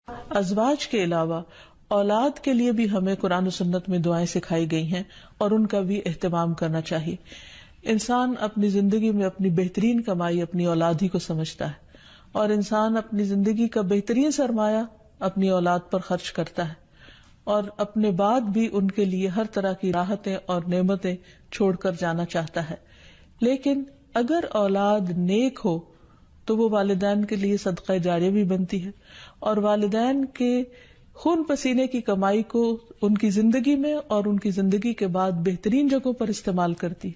ازواج کے علاوہ اولاد کے لیے بھی ہمیں قرآن و سنت میں دعائیں سکھائی گئی ہیں اور ان کا بھی اہتمام کرنا چاہیے. انسان اپنی زندگی میں اپنی بہترین کمائی اپنی اولاد ہی کو سمجھتا ہے، اور انسان اپنی زندگی کا بہترین سرمایہ اپنی اولاد پر خرچ کرتا ہے، اور اپنے بعد بھی ان کے لیے ہر طرح کی راحتیں اور نعمتیں چھوڑ کر جانا چاہتا ہے. لیکن اگر اولاد نیک ہو تو وہ والدین کے لیے صدقہ جاریہ بھی بنتی ہے، اور والدین کے خون پسینے کی کمائی کو ان کی زندگی میں اور ان کی زندگی کے بعد بہترین جگہوں پر استعمال کرتی.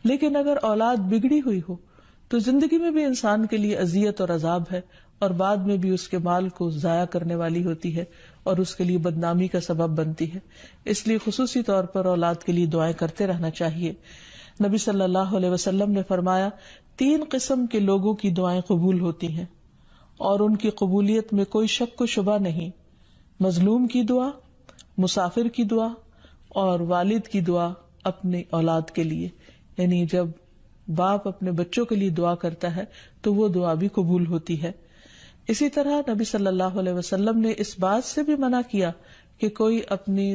لیکن اگر اولاد بگڑی ہوئی ہو تو زندگی میں بھی انسان کے لیے اذیت اور عذاب ہے، اور بعد میں بھی اس کے مال کو ضائع کرنے والی ہوتی ہے اور اس کے لیے بدنامی کا سبب بنتی ہے. اس لیے خصوصی طور پر اولاد کے لیے دعائیں کرتے رہنا چاہیے. نبی صلی اللہ علیہ وسلم نے فرمایا 3 قسم کے لوگوں کی دعائیں قبول ہوتی ہیں اور ان کی قبولیت میں کوئی شک و شبہ نہیں: مظلوم کی دعا، مسافر کی دعا، اور والد کی دعا اپنی اولاد کے لیے. یعنی جب باپ اپنے بچوں کے لیے دعا کرتا ہے تو وہ دعا بھی قبول ہوتی ہے. اسی طرح نبی صلی اللہ علیہ وسلم نے اس بات سے بھی منع کیا کہ کوئی اپنی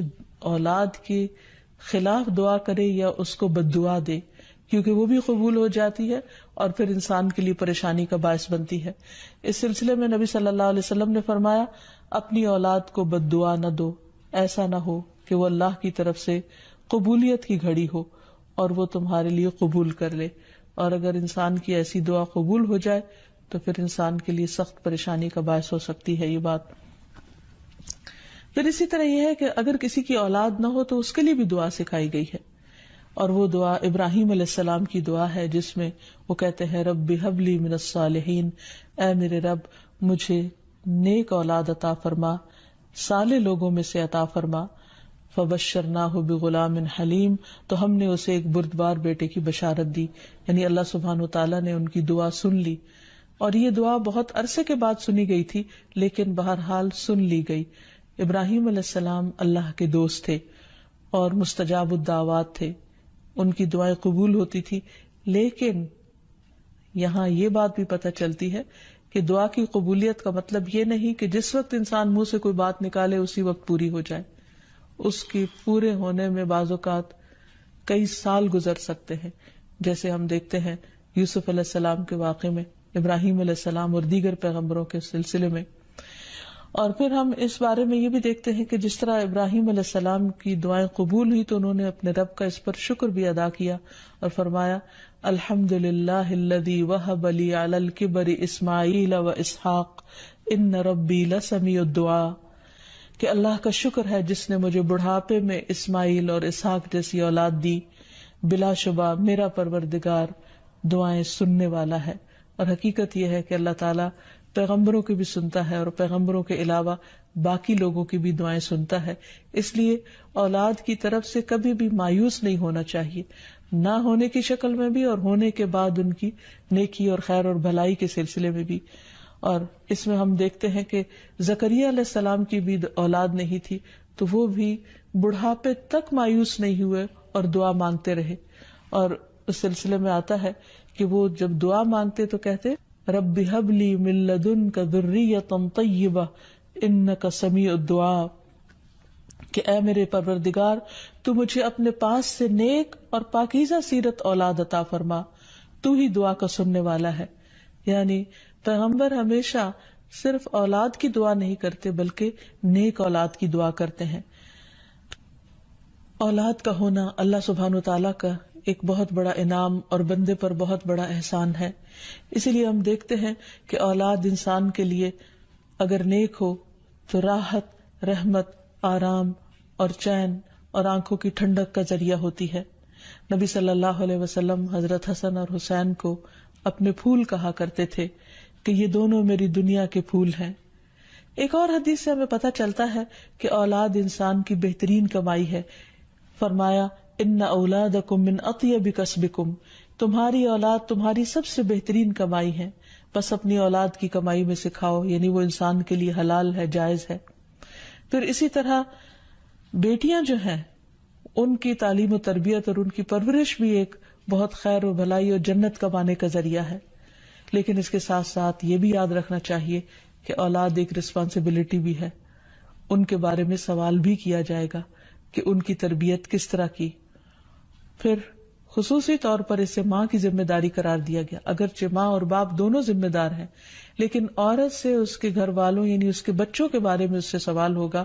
اولاد کے خلاف دعا کرے یا اس کو بد دعا دے، کیونکہ وہ بھی قبول ہو جاتی ہے اور پھر انسان کے لیے پریشانی کا باعث بنتی ہے. اس سلسلے میں نبی صلی اللہ علیہ وسلم نے فرمایا اپنی اولاد کو بد دعا نہ دو، ایسا نہ ہو کہ وہ اللہ کی طرف سے قبولیت کی گھڑی ہو اور وہ تمہارے لیے قبول کر لے. اور اگر انسان کی ایسی دعا قبول ہو جائے تو پھر انسان کے لیے سخت پریشانی کا باعث ہو سکتی ہے یہ بات. پھر اسی طرح یہ ہے کہ اگر کسی کی اولاد نہ ہو تو اس کے لیے بھی دعا سکھائی گئی ہے، اور وہ دعا ابراہیم علیہ السلام کی دعا ہے جس میں وہ کہتے ہیں رب ہب لی من الصالحین، اے میرے رب مجھے نیک اولاد عطا فرما، صالح لوگوں میں سے عطا فرما. فبشرناہ بغلام حلیم، تو ہم نے اسے ایک بردبار بیٹے کی بشارت دی. یعنی اللہ سبحانہ وتعالیٰ نے ان کی دعا سن لی، اور یہ دعا بہت عرصے کے بعد سنی گئی تھی لیکن بہرحال سن لی گئی. ابراہیم علیہ السلام اللہ کے دوست تھے اور مستجاب الدعوات تھے، ان کی دعائیں قبول ہوتی تھی. لیکن یہاں یہ بات بھی پتہ چلتی ہے کہ دعا کی قبولیت کا مطلب یہ نہیں کہ جس وقت انسان منہ سے کوئی بات نکالے اسی وقت پوری ہو جائے. اس کی پورے ہونے میں بعض اوقات کئی سال گزر سکتے ہیں، جیسے ہم دیکھتے ہیں یوسف علیہ السلام کے واقعے میں، ابراہیم علیہ السلام اور دیگر پیغمبروں کے سلسلے میں. اور پھر ہم اس بارے میں یہ بھی دیکھتے ہیں کہ جس طرح ابراہیم علیہ السلام کی دعائیں قبول ہوئی تو انہوں نے اپنے رب کا اس پر شکر بھی ادا کیا اور فرمایا الحمد للہ الذی وہب لی علی الکبر اسماعیل و اسحاق ان ربی لسمیع الدعاء، کہ اللہ کا شکر ہے جس نے مجھے بڑھاپے میں اسماعیل اور اسحاق جیسی اولاد دی، بلا شبہ میرا پروردگار دعائیں سننے والا ہے. اور حقیقت یہ ہے کہ اللہ تعالیٰ پیغمبروں کی بھی سنتا ہے اور پیغمبروں کے علاوہ باقی لوگوں کی بھی دعائیں سنتا ہے. اس لیے اولاد کی طرف سے کبھی بھی مایوس نہیں ہونا چاہیے، نہ ہونے کی شکل میں بھی اور ہونے کے بعد ان کی نیکی اور خیر اور بھلائی کے سلسلے میں بھی. اور اس میں ہم دیکھتے ہیں کہ زکریا علیہ السلام کی بھی اولاد نہیں تھی تو وہ بھی بڑھاپے تک مایوس نہیں ہوئے اور دعا مانگتے رہے. اور اس سلسلے میں آتا ہے کہ وہ جب دعا مانگتے تو کہتے رب ہب لی من لدنک ذریۃ طیبہ انک سمیع الدعاء، کہ اے میرے پروردگار تو مجھے اپنے پاس سے نیک اور پاکیزہ سیرت اولاد عطا فرما، تو ہی دعا کا سننے والا ہے. یعنی پیغمبر ہمیشہ صرف اولاد کی دعا نہیں کرتے بلکہ نیک اولاد کی دعا کرتے ہیں. اولاد کا ہونا اللہ سبحانہ وتعالیٰ کا ایک بہت بڑا انعام اور بندے پر بہت بڑا احسان ہے. اسی لیے ہم دیکھتے ہیں کہ اولاد انسان کے لیے اگر نیک ہو تو راحت، رحمت، آرام اور چین اور آنکھوں کی ٹھنڈک کا ذریعہ ہوتی ہے. نبی صلی اللہ علیہ وسلم حضرت حسن اور حسین کو اپنے پھول کہا کرتے تھے کہ یہ دونوں میری دنیا کے پھول ہیں. ایک اور حدیث سے ہمیں پتہ چلتا ہے کہ اولاد انسان کی بہترین کمائی ہے. فرمایا ان اولادکم من اطیب کسبکم، تمہاری اولاد تمہاری سب سے بہترین کمائی ہے، بس اپنی اولاد کی کمائی میں سے کھاؤ، یعنی وہ انسان کے لیے حلال ہے، جائز ہے. پھر اسی طرح بیٹیاں جو ہیں ان کی تعلیم و تربیت اور ان کی پرورش بھی ایک بہت خیر و بھلائی اور جنت کمانے کا ذریعہ ہے. لیکن اس کے ساتھ ساتھ یہ بھی یاد رکھنا چاہیے کہ اولاد ایک رسپانسبلٹی بھی ہے، ان کے بارے میں سوال بھی کیا جائے گا کہ ان کی تربیت کس طرح کی. پھر خصوصی طور پر اسے ماں کی ذمہ داری قرار دیا گیا، اگرچہ ماں اور باپ دونوں ذمہ دار ہیں، لیکن عورت سے اس کے گھر والوں یعنی اس کے بچوں کے بارے میں اس سے سوال ہوگا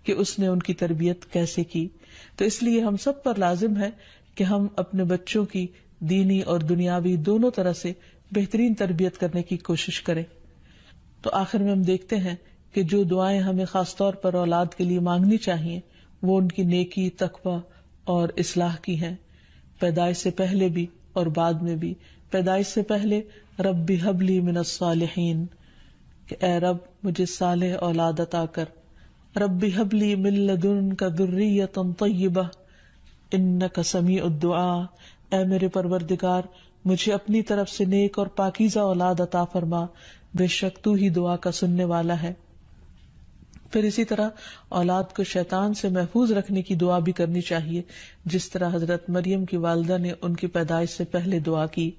کہ اس نے ان کی تربیت کیسے کی. تو اس لیے ہم سب پر لازم ہے کہ ہم اپنے بچوں کی دینی اور دنیاوی دونوں طرح سے بہترین تربیت کرنے کی کوشش کریں. تو آخر میں ہم دیکھتے ہیں کہ جو دعائیں ہمیں خاص طور پر اولاد کے لیے مانگنی چاہیے وہ ان کی نیکی، تقوی اور اصلاح کی ہیں، پیدائش سے پہلے بھی اور بعد میں بھی. پیدائش سے پہلے رب ہب لی من الصالحین، کہ اے رب مجھے صالح اولاد عطا کر. رب ہب لی من لدنک ذریۃ طیبہ انک سمیع الدعاء، اے میرے پروردگار مجھے اپنی طرف سے نیک اور پاکیزہ اولاد عطا فرما، بے شک تو ہی دعا کا سننے والا ہے. پھر اسی طرح اولاد کو شیطان سے محفوظ رکھنے کی دعا بھی کرنی چاہیے، جس طرح حضرت مریم کی والدہ نے ان کی پیدائش سے پہلے دعا کی.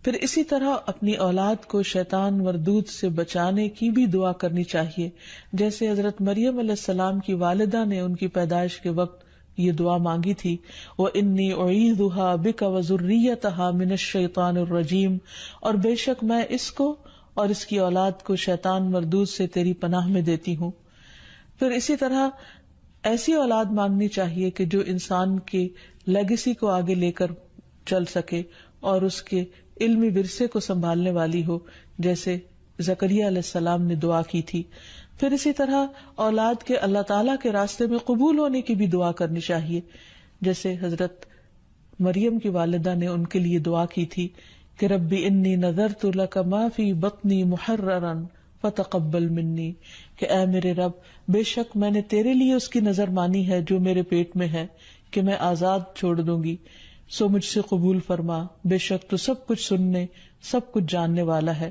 پھر اسی طرح اپنی اولاد کو شیطان مردود سے بچانے کی بھی دعا کرنی چاہیے، جیسے حضرت مریم علیہ السلام کی والدہ نے ان کی پیدائش کے وقت یہ دعا مانگی تھی، وَإِنِّي أُعِيذُهَا بِكَ وَذُرِّيَّتَهَا مِنَ الشَّيْطَانِ الرَّجِيمِ، اور بے شک میں اس کو اور اس کی اولاد کو شیطان مردود سے تیری پناہ میں دیتی ہوں. پھر اسی طرح ایسی اولاد مانگنی چاہیے کہ جو انسان کے لیگیسی کو آگے لے کر چل سکے اور اس کے علمی ورثے کو سنبھالنے والی ہو، جیسے زکریا علیہ السلام نے دعا کی تھی. پھر اسی طرح اولاد کے اللہ تعالیٰ کے راستے میں قبول ہونے کی بھی دعا کرنی چاہیے، جیسے حضرت مریم کی والدہ نے ان کے لیے دعا کی تھی کہ ربی انی نذرت لک ما فی بطنی محررا فتقبل منی، کہ اے میرے رب بے شک میں نے تیرے لیے اس کی نظر مانی ہے جو میرے پیٹ میں ہے کہ میں آزاد چھوڑ دوں گی، سو مجھ سے قبول فرما، بے شک تو سب کچھ سننے سب کچھ جاننے والا ہے.